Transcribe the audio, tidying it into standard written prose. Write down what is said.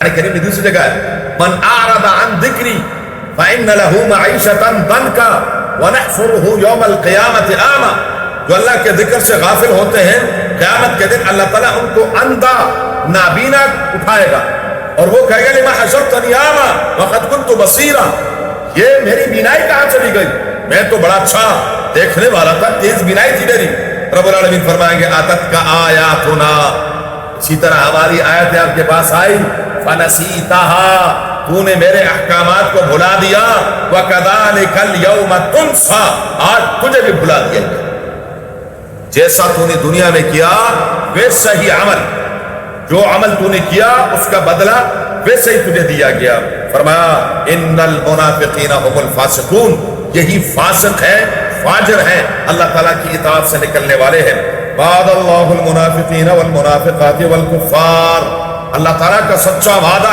قرآن کریم میں دوسری جگہ ہے من اعرض عن ذکری فإن له معیشة ضنکا ونحشره يوم القیامة اعمی. جو اللہ کے ذکر سے غافل ہوتے ہیں قیامت کے دن اللہ تعالیٰ ان کو اندھا نابینا اٹھائے گا اور وہ کہے گا لما حشرتنی اعمی وقد كنت بصیرا. یہ میری بینائی کہاں چلی گئی؟ میں تو بڑا اچھا دیکھنے والا تھا، تیز بینائی تھی میری. رب العالمین فرمائیں گے آتت کا آیاتنا، اسی طرح ہماری آیتیں آپ کے پاس آئی، فنسیتہا، تو نے میرے احکامات کو بھلا دیا، وَكَذَلِكَ الْيَوْمَ تُنْسَى، آج تجھے بھی بھلا دیا. جیسا تو نے دنیا میں کیا ویسا ہی عمل، جو عمل تو نے کیا اس کا بدلہ ویسے ہی تجھے دیا گیا. فرمایا ان المنافقین هم الفاسقون، یہی فاسق ہے، فاجر ہیں، اللہ تعالیٰ کی اطاعت سے نکلنے والے ہیں. وعد اللہ المنافقین والمنافقات والکفار، اللہ تعالیٰ کا سچا وعدہ